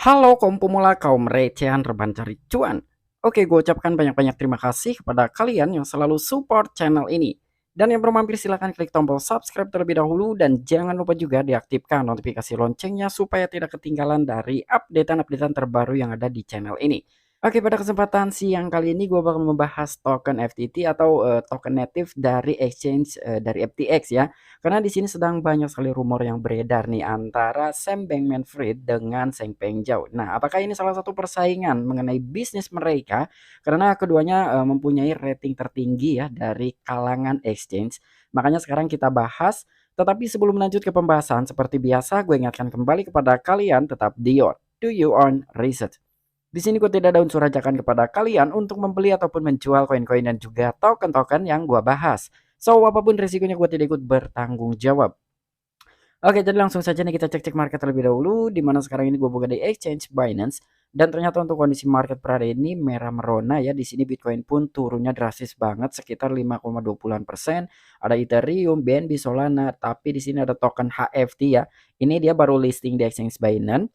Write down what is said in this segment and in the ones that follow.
Halo kaum pemula, kaum recehan rebahan cari cuan. Oke, gue ucapkan banyak-banyak terima kasih kepada kalian yang selalu support channel ini. Dan yang belum mampir silahkan klik tombol subscribe terlebih dahulu dan jangan lupa juga diaktifkan notifikasi loncengnya supaya tidak ketinggalan dari updatean-updatean terbaru yang ada di channel ini. Oke, pada kesempatan siang kali ini gue bakal membahas token FTT atau token native dari exchange dari FTX ya. Karena di sini sedang banyak sekali rumor yang beredar nih antara Sam Bankman-Fried dengan Zheng Pengzhao. Nah, apakah ini salah satu persaingan mengenai bisnis mereka? Karena keduanya mempunyai rating tertinggi ya dari kalangan exchange. Makanya sekarang kita bahas. Tetapi sebelum lanjut ke pembahasan, seperti biasa gue ingatkan kembali kepada kalian tetap do your own research. Di sini gue tidak ada unsur ajakan kepada kalian untuk membeli ataupun menjual koin-koin dan juga token-token yang gue bahas. So, apapun risikonya gue tidak ikut bertanggung jawab. Oke, jadi langsung saja nih kita cek-cek market terlebih dahulu. Di mana sekarang ini gue buka di exchange Binance. Dan ternyata untuk kondisi market per hari ini merah merona ya. Di sini Bitcoin pun turunnya drastis banget sekitar 5,20%. Ada Ethereum, BNB, Solana. Tapi di sini ada token HFT ya. Ini dia baru listing di exchange Binance.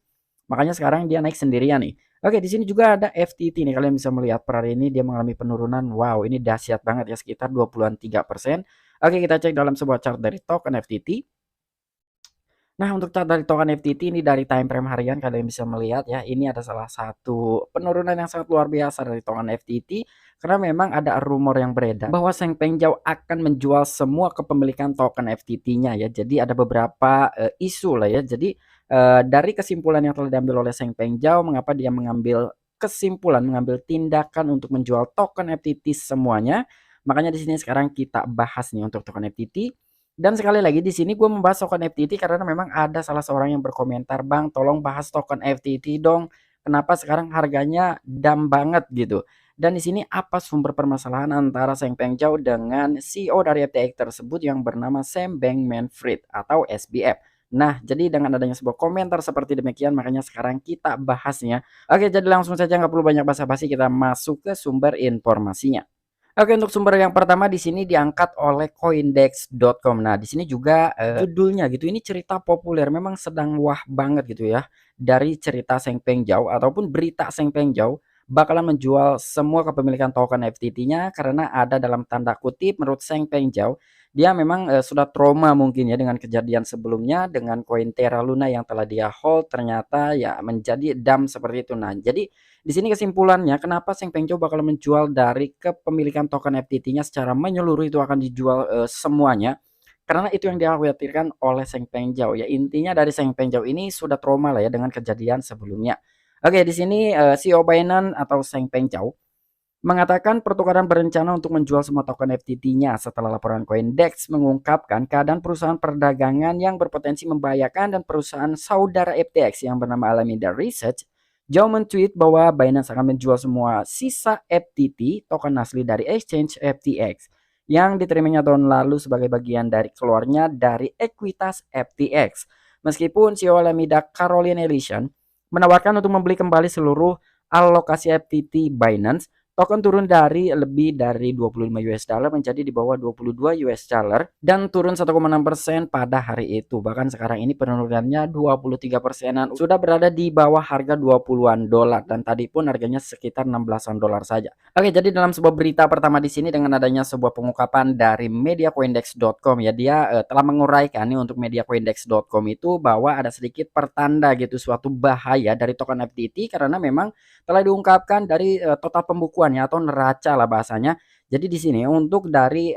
Makanya sekarang dia naik sendirian nih. Oke, di sini juga ada FTT nih. Kalian bisa melihat per hari ini dia mengalami penurunan. Wow, ini dahsyat banget ya sekitar 23%. Oke, kita cek dalam sebuah chart dari token FTT. Nah, untuk chart dari token FTT ini dari time frame harian kalian bisa melihat ya, ini ada salah satu penurunan yang sangat luar biasa dari token FTT karena memang ada rumor yang beredar bahwa Seng Pengjiao akan menjual semua kepemilikan token FTT-nya ya. Jadi ada beberapa isu lah ya. Jadi dari kesimpulan yang telah diambil oleh Seng Pengjiao, mengapa dia mengambil kesimpulan, mengambil tindakan untuk menjual token FTT semuanya. Makanya di sini sekarang kita bahas nih untuk token FTT. Dan sekali lagi di sini gue membahas token FTT karena memang ada salah seorang yang berkomentar, "Bang, tolong bahas token FTT dong. Kenapa sekarang harganya dam banget gitu?" Dan di sini apa sumber permasalahan antara Seng Pengjiao dengan CEO dari FTX tersebut yang bernama Sam Bankman-Fried atau SBF. Nah, jadi dengan adanya sebuah komentar seperti demikian makanya sekarang kita bahasnya. Oke, jadi langsung saja nggak perlu banyak basa-basi kita masuk ke sumber informasinya. Oke, untuk sumber yang pertama di sini diangkat oleh Coindex.com. Nah, di sini juga judulnya gitu. Ini cerita populer, memang sedang wah banget gitu ya. Dari cerita Seng Pengjiao ataupun berita Seng Pengjiao bakalan menjual semua kepemilikan token FTT-nya karena ada dalam tanda kutip menurut Seng Pengjiao dia memang sudah trauma mungkin ya dengan kejadian sebelumnya dengan koin Terra Luna yang telah dia hold ternyata ya menjadi dam seperti itu. Nah, jadi di sini kesimpulannya kenapa Seng Pengjiao bakal menjual dari kepemilikan token FTT-nya secara menyeluruh itu akan dijual semuanya. Karena itu yang dikhawatirkan oleh Seng Pengjiao ya. Intinya dari Seng Pengjiao ini sudah trauma lah ya dengan kejadian sebelumnya. Oke, di sini CEO Binance atau Seng Pengjiao mengatakan pertukaran berencana untuk menjual semua token FTT-nya setelah laporan Coindex mengungkapkan keadaan perusahaan perdagangan yang berpotensi membahayakan dan perusahaan saudara FTX yang bernama Alameda Research. Zhao men-tweet bahwa Binance akan menjual semua sisa FTT, token asli dari exchange FTX, yang diterimanya tahun lalu sebagai bagian dari keluarnya dari ekuitas FTX. Meskipun CEO Alameda Caroline Ellison menawarkan untuk membeli kembali seluruh alokasi FTT Binance, token turun dari lebih dari 25 US dollar menjadi di bawah 22 US dollar dan turun 1,6% pada hari itu. Bahkan sekarang ini penurunannya 23 persenan sudah berada di bawah harga 20-an dolar dan tadi pun harganya sekitar 16-an dolar saja. Oke, jadi dalam sebuah berita pertama di sini dengan adanya sebuah pengungkapan dari mediacoindex.com ya dia telah menguraikan nih untuk mediacoindex.com itu bahwa ada sedikit pertanda gitu suatu bahaya dari token FTT karena memang telah diungkapkan dari total pembukuannya atau neraca lah bahasanya. Jadi di sini untuk dari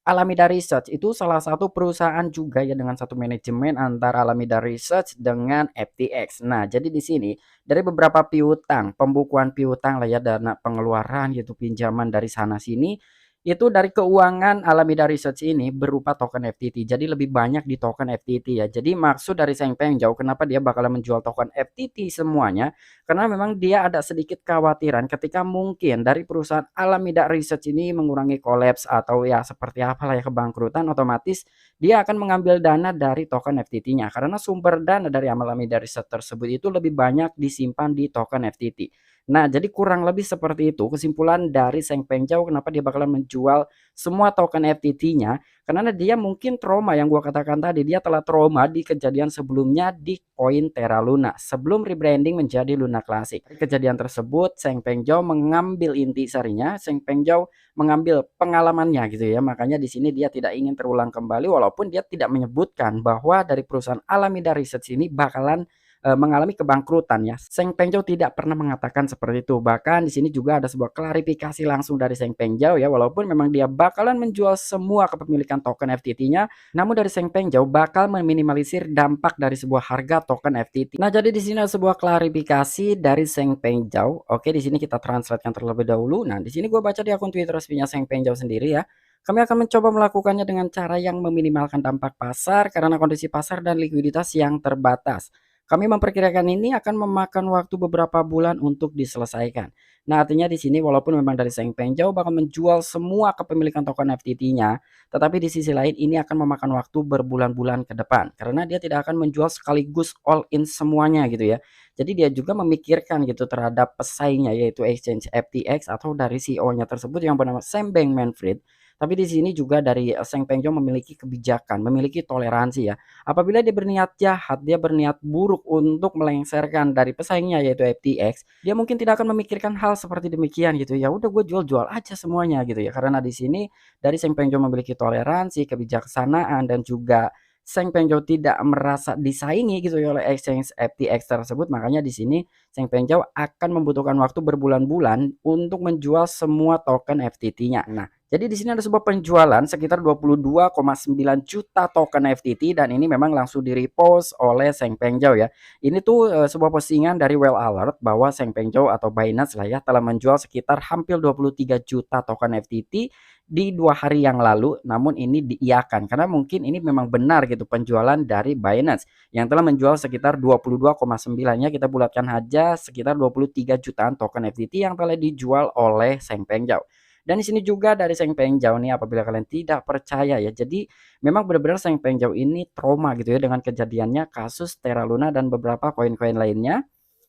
Alameda Research itu salah satu perusahaan juga ya dengan satu manajemen antara Alameda Research dengan FTX. Nah, jadi di sini dari beberapa piutang, pembukuan piutang lah ya dana pengeluaran gitu pinjaman dari sana sini itu dari keuangan Alameda Research ini berupa token FTT. Jadi lebih banyak di token FTT ya. Jadi maksud dari Seng Pengjiao kenapa dia bakalan menjual token FTT semuanya karena memang dia ada sedikit kekhawatiran ketika mungkin dari perusahaan Alameda Research ini mengurangi kolaps atau ya seperti apalah ya kebangkrutan otomatis dia akan mengambil dana dari token FTT-nya karena sumber dana dari Alameda Research tersebut itu lebih banyak disimpan di token FTT. Nah, jadi kurang lebih seperti itu kesimpulan dari Seng Pengzhao kenapa dia bakalan menjual semua token FTT-nya, karena dia mungkin trauma yang gua katakan tadi, dia telah trauma di kejadian sebelumnya di koin Terra Luna sebelum rebranding menjadi Luna Classic. Dari kejadian tersebut, Seng Pengzhao mengambil intisarinya, Seng Pengzhao mengambil pengalamannya gitu ya. Makanya di sini dia tidak ingin terulang kembali walaupun dia tidak menyebutkan bahwa dari perusahaan Alameda Research ini bakalan mengalami kebangkrutan ya. Seng Pengzhao tidak pernah mengatakan seperti itu. Bahkan di sini juga ada sebuah klarifikasi langsung dari Seng Pengzhao ya, walaupun memang dia bakalan menjual semua kepemilikan token FTT-nya, namun dari Seng Pengzhao bakal meminimalisir dampak dari sebuah harga token FTT. Nah, jadi di sini ada sebuah klarifikasi dari Seng Pengzhao. Oke, di sini kita translatekan terlebih dahulu. Nah, di sini gue baca di akun Twitter resminya Seng Pengzhao sendiri ya. Kami akan mencoba melakukannya dengan cara yang meminimalkan dampak pasar karena kondisi pasar dan likuiditas yang terbatas. Kami memperkirakan ini akan memakan waktu beberapa bulan untuk diselesaikan. Nah, artinya di sini walaupun memang dari Seng Pengzhao bakal menjual semua kepemilikan token FTT-nya, tetapi di sisi lain ini akan memakan waktu berbulan-bulan ke depan karena dia tidak akan menjual sekaligus all in semuanya gitu ya. Jadi dia juga memikirkan gitu terhadap pesaingnya yaitu exchange FTX atau dari CEO-nya tersebut yang bernama Sam Bankman-Fried. Tapi di sini juga dari Seng Pengzhao memiliki kebijakan, memiliki toleransi ya. Apabila dia berniat jahat, dia berniat buruk untuk melengsarkan dari pesaingnya yaitu FTX, dia mungkin tidak akan memikirkan hal seperti demikian gitu. Ya udah gue jual-jual aja semuanya gitu ya. Karena di sini dari Seng Pengzhao memiliki toleransi, kebijaksanaan dan juga Seng Pengzhao tidak merasa disaingi gitu ya oleh exchange FTX tersebut. Makanya di sini Seng Pengzhao akan membutuhkan waktu berbulan-bulan untuk menjual semua token FTT-nya. Nah, jadi di sini ada sebuah penjualan sekitar 22,9 juta token FTT dan ini memang langsung di-repost oleh Seng Pengzhao ya. Ini tuh sebuah postingan dari Well Alert bahwa Seng Pengzhao atau Binance lah ya telah menjual sekitar hampir 23 juta token FTT di 2 hari yang lalu. Namun ini diiyakan karena mungkin ini memang benar gitu penjualan dari Binance yang telah menjual sekitar 22,9-nya kita bulatkan aja sekitar 23 jutaan token FTT yang telah dijual oleh Seng Pengzhao. Dan di sini juga dari Seng Pengzhao nih apabila kalian tidak percaya ya. Jadi memang benar-benar Seng Pengzhao ini trauma gitu ya dengan kejadiannya kasus Terra Luna dan beberapa koin-koin lainnya.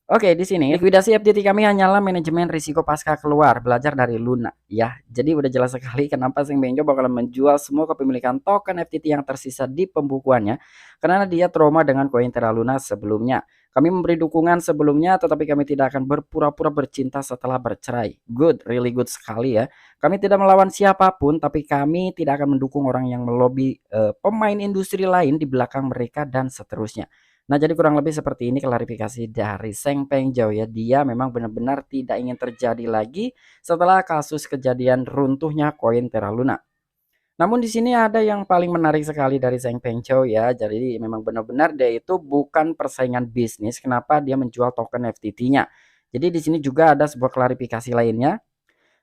Oke, di sini likuidasi FTT kami hanyalah manajemen risiko pasca keluar, belajar dari Luna. Ya, jadi udah jelas sekali kenapa Seng Pengzhao bakalan menjual semua kepemilikan token FTT yang tersisa di pembukuannya karena dia trauma dengan koin Terra Luna sebelumnya. Kami memberi dukungan sebelumnya, tetapi kami tidak akan berpura-pura bercinta setelah bercerai. Good, really good sekali ya. Kami tidak melawan siapapun, tapi kami tidak akan mendukung orang yang melobi pemain industri lain di belakang mereka dan seterusnya. Nah, jadi kurang lebih seperti ini klarifikasi dari Seng Pengzhao ya. Dia memang benar-benar tidak ingin terjadi lagi setelah kasus kejadian runtuhnya koin Terra Luna. Namun di sini ada yang paling menarik sekali dari Seng Pengzhao ya. Jadi memang benar-benar dia itu bukan persaingan bisnis kenapa dia menjual token FTT-nya. Jadi di sini juga ada sebuah klarifikasi lainnya.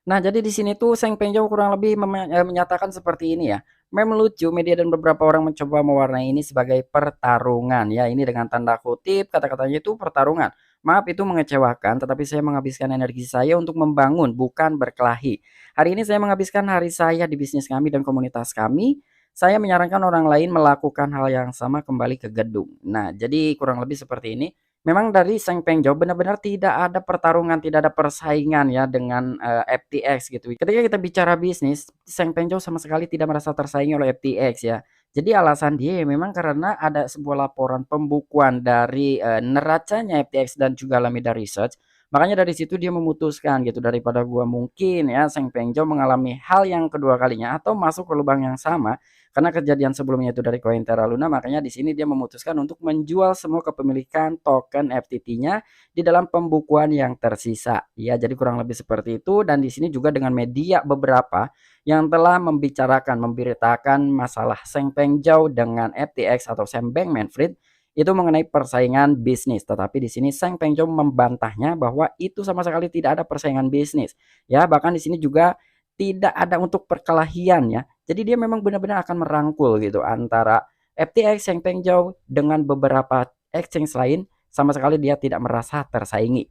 Nah, jadi di sini tuh Seng Pengzhao kurang lebih menyatakan seperti ini ya. Meme lucu, media dan beberapa orang mencoba mewarnai ini sebagai pertarungan ya. Ini dengan tanda kutip, kata-katanya itu pertarungan. Maaf itu mengecewakan, tetapi saya menghabiskan energi saya untuk membangun, bukan berkelahi. Hari ini saya menghabiskan hari saya di bisnis kami dan komunitas kami. Saya menyarankan orang lain melakukan hal yang sama kembali ke gedung. Nah, jadi kurang lebih seperti ini. Memang dari Seng Pengzhao benar-benar tidak ada pertarungan, tidak ada persaingan ya dengan FTX gitu. Ketika kita bicara bisnis, Seng Pengzhao sama sekali tidak merasa tersaingi oleh FTX ya. Jadi alasan dia ya memang karena ada sebuah laporan pembukuan dari neracanya FTX dan juga Alameda Research. Makanya dari situ dia memutuskan gitu daripada gua mungkin ya Seng Pengzhao mengalami hal yang kedua kalinya atau masuk ke lubang yang sama karena kejadian sebelumnya itu dari koin Terra Luna, makanya di sini dia memutuskan untuk menjual semua kepemilikan token FTT-nya di dalam pembukuan yang tersisa. Ya, jadi kurang lebih seperti itu dan di sini juga dengan media beberapa yang telah membicarakan, memberitakan masalah Seng Pengzhao dengan FTX atau Sam Bankman-Fried itu mengenai persaingan bisnis. Tetapi di sini Seng Pengzhao membantahnya bahwa itu sama sekali tidak ada persaingan bisnis. Ya, bahkan di sini juga tidak ada untuk perkelahian ya. Jadi dia memang benar-benar akan merangkul gitu antara FTX, Seng Pengzhao dengan beberapa exchange lain sama sekali dia tidak merasa tersaingi.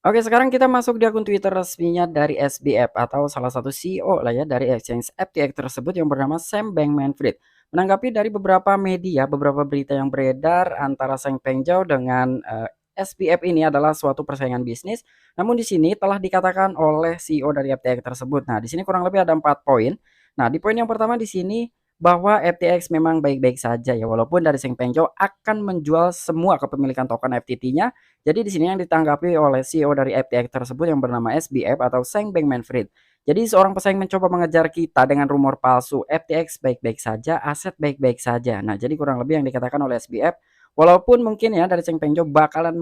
Oke, sekarang kita masuk di akun Twitter resminya dari SBF atau salah satu CEO lah ya dari exchange FTX tersebut yang bernama Sam Bankman-Fried. Menanggapi dari beberapa media, beberapa berita yang beredar antara Sam Pengjo dengan SBF ini adalah suatu persaingan bisnis. Namun di sini telah dikatakan oleh CEO dari FTX tersebut. Nah, di sini kurang lebih ada 4 poin. Nah, di poin yang pertama di sini bahwa FTX memang baik-baik saja ya, walaupun dari Sam Pengjo akan menjual semua kepemilikan token FTT-nya. Jadi di sini yang ditanggapi oleh CEO dari FTX tersebut yang bernama SBF atau Sam Bankman-Fried. Jadi seorang pesaing mencoba mengejar kita dengan rumor palsu. FTX baik-baik saja, aset baik-baik saja. Nah, jadi kurang lebih yang dikatakan oleh SBF, walaupun mungkin ya dari Cheng Pengjo bakalan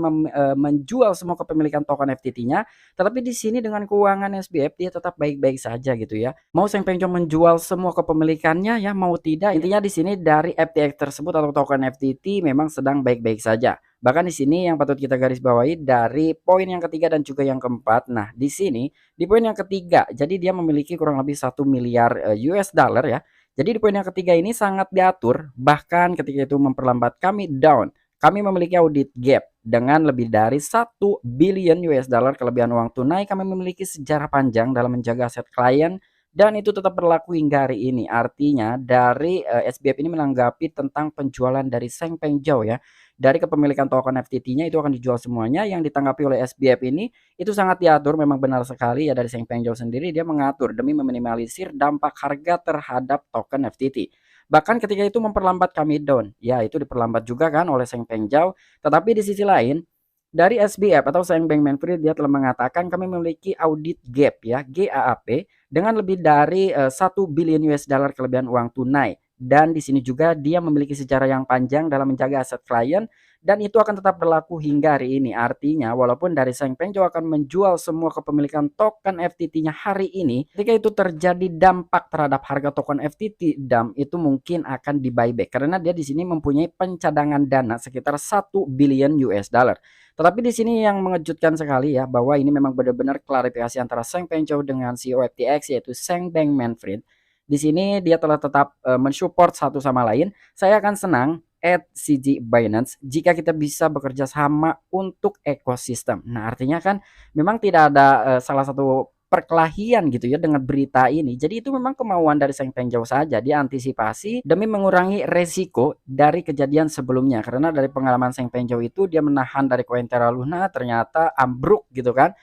menjual semua kepemilikan token FTT-nya, tetapi di sini dengan keuangan SBF dia tetap baik-baik saja gitu ya. Mau Cheng Pengjo menjual semua kepemilikannya ya mau tidak, intinya di sini dari FTX tersebut atau token FTT memang sedang baik-baik saja. Bahkan di sini yang patut kita garis bawahi dari poin yang ketiga dan juga yang keempat. Nah, di sini di poin yang ketiga, jadi dia memiliki kurang lebih 1 miliar US dollar ya. Jadi di poin yang ketiga ini sangat diatur, bahkan ketika itu memperlambat kami down. Kami memiliki audit gap dengan lebih dari 1 billion US dollar kelebihan uang tunai. Kami memiliki sejarah panjang dalam menjaga aset klien dan itu tetap berlaku hingga hari ini. Artinya dari SBF ini menanggapi tentang penjualan dari Seng Pengjo ya. Dari kepemilikan token FTT-nya itu akan dijual semuanya. Yang ditanggapi oleh SBF ini itu sangat diatur, memang benar sekali ya dari Seng Pengjo sendiri dia mengatur demi meminimalisir dampak harga terhadap token FTT. Bahkan ketika itu memperlambat kami down, ya itu diperlambat juga kan oleh Seng Pengjo. Tetapi di sisi lain dari SBF atau Sam Bankman-Fried dia telah mengatakan kami memiliki audit gap ya GAAP dengan lebih dari 1 billion US dollar kelebihan uang tunai. Dan di sini juga dia memiliki sejarah yang panjang dalam menjaga aset klien dan itu akan tetap berlaku hingga hari ini. Artinya walaupun dari Sang Pengjo akan menjual semua kepemilikan token FTT-nya hari ini, ketika itu terjadi dampak terhadap harga token FTT DAM itu mungkin akan di buyback karena dia di sini mempunyai pencadangan dana sekitar 1 billion US dollar. Tetapi di sini yang mengejutkan sekali ya bahwa ini memang benar-benar klarifikasi antara Sang Pengjo dengan CEO FTX yaitu Sam Bankman-Fried. Di sini dia telah tetap mensupport satu sama lain. Saya akan senang at CG Binance jika kita bisa bekerja sama untuk ekosistem. Nah, artinya kan memang tidak ada salah satu perkelahian gitu ya dengan berita ini. Jadi itu memang kemauan dari Sang Pengjo saja, dia antisipasi demi mengurangi resiko dari kejadian sebelumnya. Karena dari pengalaman Sang Pengjo itu dia menahan dari koin Terra Luna ternyata ambruk gitu kan.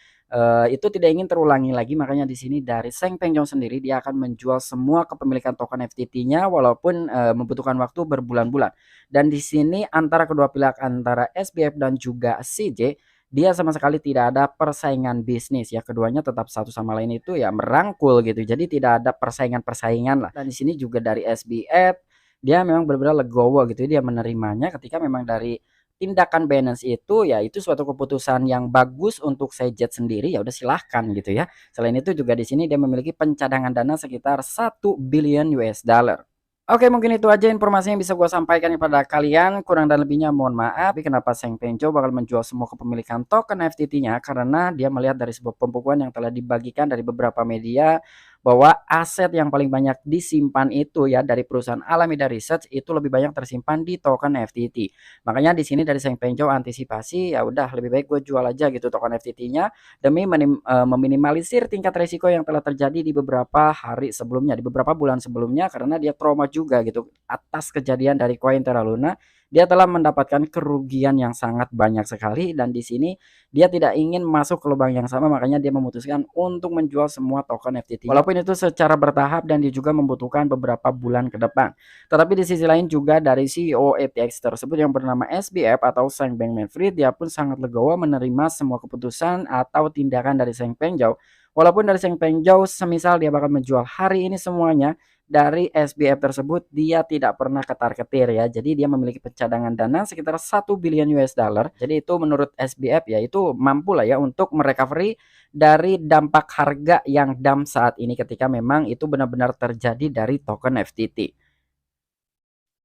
Itu tidak ingin terulangi lagi, makanya di sini dari Seng Pengjo sendiri dia akan menjual semua kepemilikan token FTT-nya walaupun membutuhkan waktu berbulan-bulan. Dan di sini antara kedua pihak antara SBF dan juga CJ dia sama sekali tidak ada persaingan bisnis ya, keduanya tetap satu sama lain itu ya merangkul gitu. Jadi tidak ada persaingan-persaingan lah. Dan di sini juga dari SBF dia memang benar-benar legowo gitu dia menerimanya ketika memang dari tindakan Binance itu ya itu suatu keputusan yang bagus untuk Sejet sendiri ya udah silahkan gitu ya. Selain itu juga di sini dia memiliki pencadangan dana sekitar 1 billion US dollar. Oke, mungkin itu aja informasi yang bisa gue sampaikan kepada kalian. Kurang dan lebihnya mohon maaf. Tapi kenapa Seng Pengjo bakal menjual semua kepemilikan token FTT-nya? Karena dia melihat dari sebuah pembukuan yang telah dibagikan dari beberapa media bahwa aset yang paling banyak disimpan itu ya dari perusahaan Alameda Research itu lebih banyak tersimpan di token FTT. Makanya di sini dari Seng Pengjo antisipasi ya udah lebih baik gue jual aja gitu token FTT-nya demi meminimalisir tingkat risiko yang telah terjadi di beberapa hari sebelumnya, di beberapa bulan sebelumnya karena dia trauma juga gitu atas kejadian dari koin Terra Luna. Dia telah mendapatkan kerugian yang sangat banyak sekali dan di sini dia tidak ingin masuk ke lubang yang sama makanya dia memutuskan untuk menjual semua token FTT. Walaupun itu secara bertahap dan dia juga membutuhkan beberapa bulan ke depan. Tetapi di sisi lain juga dari CEO FTX tersebut yang bernama SBF atau Sam Bankman-Fried dia pun sangat legowo menerima semua keputusan atau tindakan dari Seng Pengjo. Walaupun dari Seng Pengjo semisal dia bakal menjual hari ini semuanya dari SBF tersebut dia tidak pernah ketar-ketir ya. Jadi dia memiliki pencadangan dana sekitar 1 billion US dollar. Jadi itu menurut SBF ya itu mampu lah ya untuk merecovery dari dampak harga yang dump saat ini ketika memang itu benar-benar terjadi dari token FTT.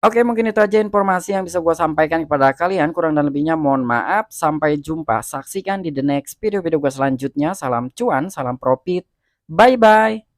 Oke, mungkin itu aja informasi yang bisa gue sampaikan kepada kalian. Kurang dan lebihnya mohon maaf. Sampai jumpa. Saksikan di the next video-video gue selanjutnya. Salam cuan, salam profit. Bye-bye.